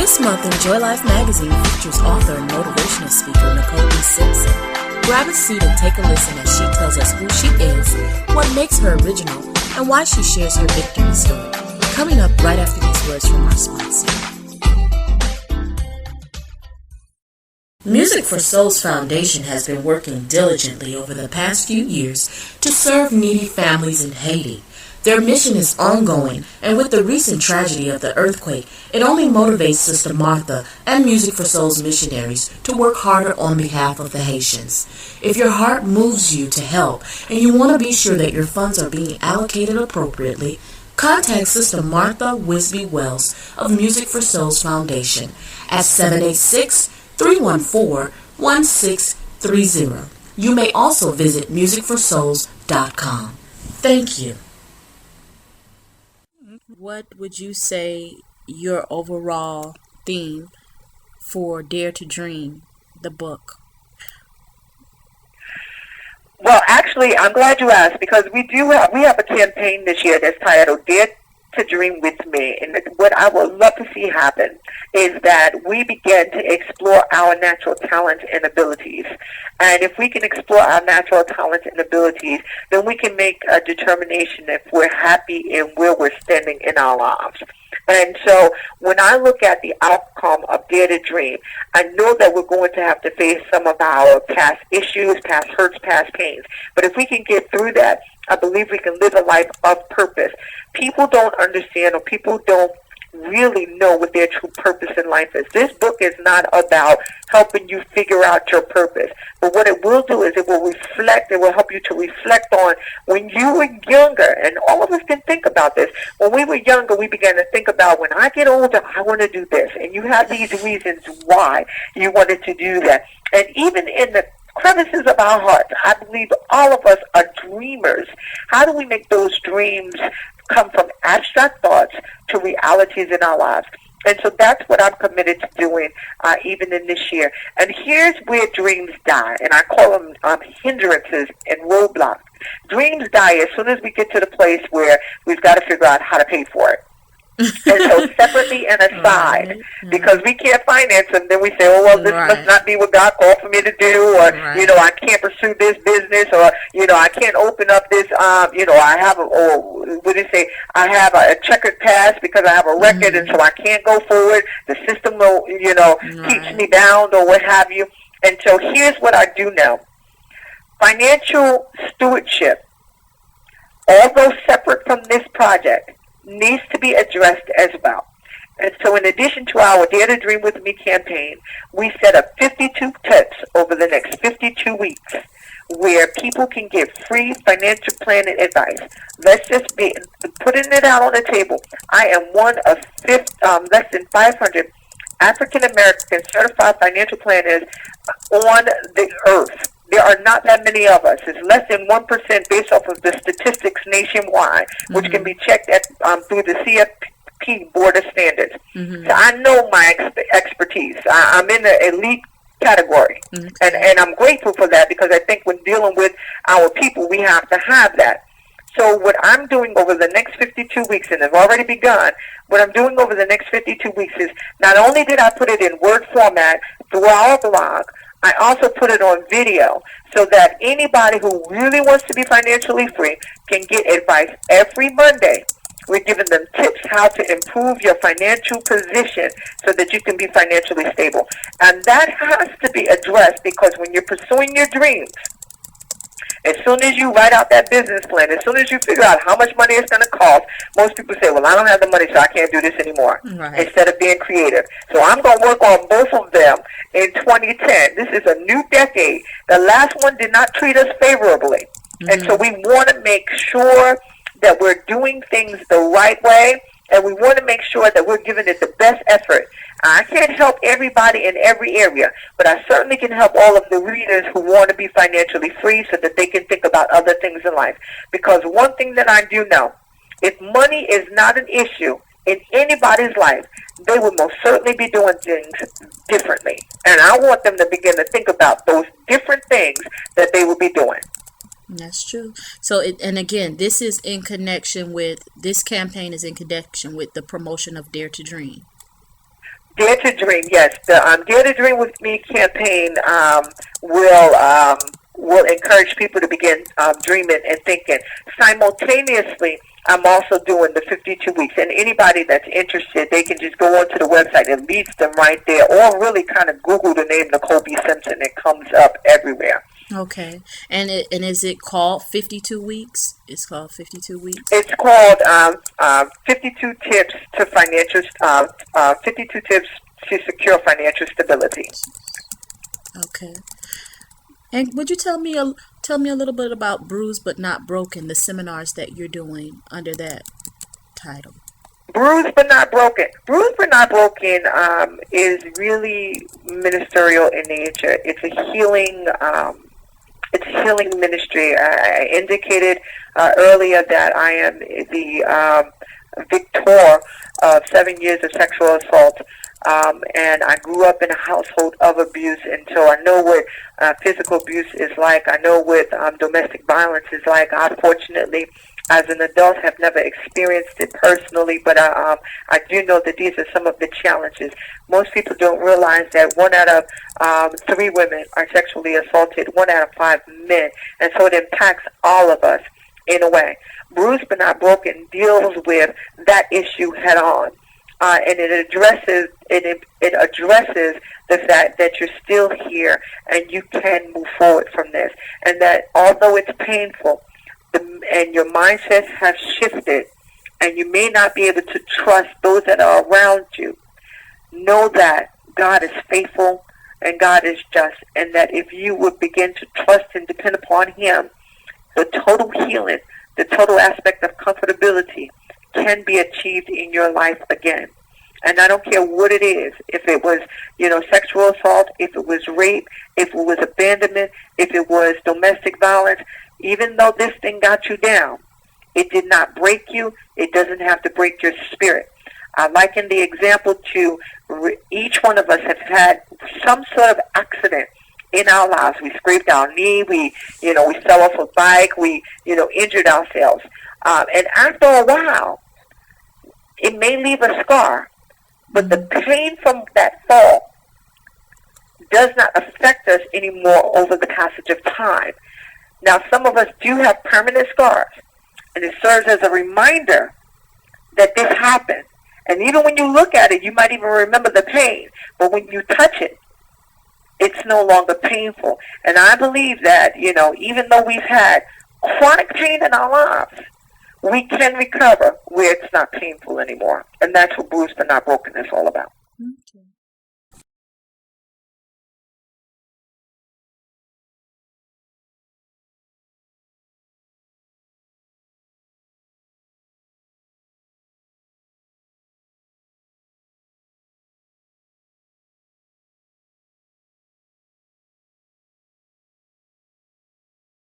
This month, Enjoy Life magazine features author and motivational speaker Nicole Simpson. Grab a seat and take a listen as she tells us who she is, what makes her original, and why she shares her victory story. Coming up right after these words from our sponsor. Music for Souls Foundation has been working diligently over the past few years to serve needy families in Haiti. Their mission is ongoing, and with the recent tragedy of the earthquake, it only motivates Sister Martha and Music for Souls missionaries to work harder on behalf of the Haitians. If your heart moves you to help and you want to be sure that your funds are being allocated appropriately, contact Sister Martha Wisby Wells of Music for Souls Foundation at 786-314-1630. You may also visit musicforsouls.com. Thank you. What would you say your overall theme for Dare to Dream, the book? Well, actually, I'm glad you asked, because we have a campaign this year that's titled Dare to Dream with Me. And what I would love to see happen is that we begin to explore our natural talents and abilities. And if we can explore our natural talents and abilities, then we can make a determination if we're happy in where we're standing in our lives. And so when I look at the outcome of Dare to Dream, I know that we're going to have to face some of our past issues, past hurts, past pains. But if we can get through that, I believe we can live a life of purpose. People don't understand, or people don't really know what their true purpose in life is. This book is not about helping you figure out your purpose, but what it will do is it will help you to reflect on when you were younger. And all of us can think about this. When we were younger, we began to think about, when I get older, I want to do this. And you have these reasons why you wanted to do that. And even in the crevices of our hearts, I believe all of us are dreamers. How do we make those dreams come from abstract thoughts to realities in our lives? And so that's what I'm committed to doing even in this year. And here's where dreams die, and I call them hindrances and roadblocks. Dreams die as soon as we get to the place where we've got to figure out how to pay for it. And so separately and aside, because we can't finance them, then we say, oh, well, this must not be what God called for me to do, or, I can't pursue this business, or, I can't open up this, I have I have a checkered past because I have a record, and so I can't go forward. The system will, keeps me bound, or what have you. And so here's what I do know. Financial stewardship, although separate from this project, needs to be addressed as well. And so in addition to our Dare to Dream With Me campaign, we set up 52 tips over the next 52 weeks where people can get free financial planning advice. Let's just be putting it out on the table. I am one of less than 500 African-American certified financial planners on the earth. There are not that many of us. It's less than 1% based off of the statistics nationwide, which can be checked at through the CFP Board of Standards. So I know my expertise. I'm in the elite category, and I'm grateful for that, because I think when dealing with our people, we have to have that. So what I'm doing over the next 52 weeks, and have already begun, what I'm doing over the next 52 weeks is, not only did I put it in Word format through our blog, I also put it on video so that anybody who really wants to be financially free can get advice every Monday. We're giving them tips how to improve your financial position so that you can be financially stable. And that has to be addressed, because when you're pursuing your dreams, as soon as you write out that business plan, as soon as you figure out how much money it's going to cost, most people say, well, I don't have the money, so I can't do this anymore, instead of being creative. So I'm going to work on both of them in 2010. This is a new decade. The last one did not treat us favorably. And so we want to make sure that we're doing things the right way, and we want to make sure that we're giving it the best effort. I can't help everybody in every area, but I certainly can help all of the readers who want to be financially free so that they can think about other things in life. Because one thing that I do know, if money is not an issue in anybody's life, they will most certainly be doing things differently. And I want them to begin to think about those different things that they will be doing. That's true. So, and again, this campaign is in connection with the promotion of Dare to Dream. Dare to Dream, yes. The Dare to Dream with Me campaign will encourage people to begin dreaming and thinking. Simultaneously, I'm also doing the 52 weeks, and anybody that's interested, they can just go onto the website. It leads them right there, or really kind of Google the name Nicole B. Simpson. It comes up everywhere. Okay. And is it called 52 weeks? It's called 52 weeks? It's called 52 Tips to 52 Tips to Secure Financial Stability. Okay. And would you tell me a little bit about Bruised But Not Broken, the seminars that you're doing under that title? Bruised But Not Broken. Bruised But Not Broken is really ministerial in nature. It's a healing ministry. I indicated earlier that I am the victor of 7 years of sexual assault. And I grew up in a household of abuse, and so I know what physical abuse is like. I know what domestic violence is like. I, fortunately, as an adult, have never experienced it personally, but I do know that these are some of the challenges. Most people don't realize that 1 out of 3 women are sexually assaulted, 1 out of 5 men, and so it impacts all of us in a way. Bruised But Not Broken deals with that issue head on. And it addresses the fact that you're still here and you can move forward from this, and that although it's painful and your mindset has shifted and you may not be able to trust those that are around you, know that God is faithful and God is just, and that if you would begin to trust and depend upon Him, the total healing, the total aspect of comfortability can be achieved in your life again. And I don't care what it is, if it was, sexual assault, if it was rape, if it was abandonment, if it was domestic violence, even though this thing got you down, it did not break you. It doesn't have to break your spirit. I liken the example to each one of us have had some sort of accident in our lives. We scraped our knee, we fell off a bike, we, injured ourselves. And after a while, it may leave a scar, but the pain from that fall does not affect us anymore over the passage of time. Now, some of us do have permanent scars, and it serves as a reminder that this happened. And even when you look at it, you might even remember the pain, but when you touch it, it's no longer painful. And I believe that, even though we've had chronic pain in our lives, we can recover where it's not painful anymore. And that's what Bruised But Not Broken is all about.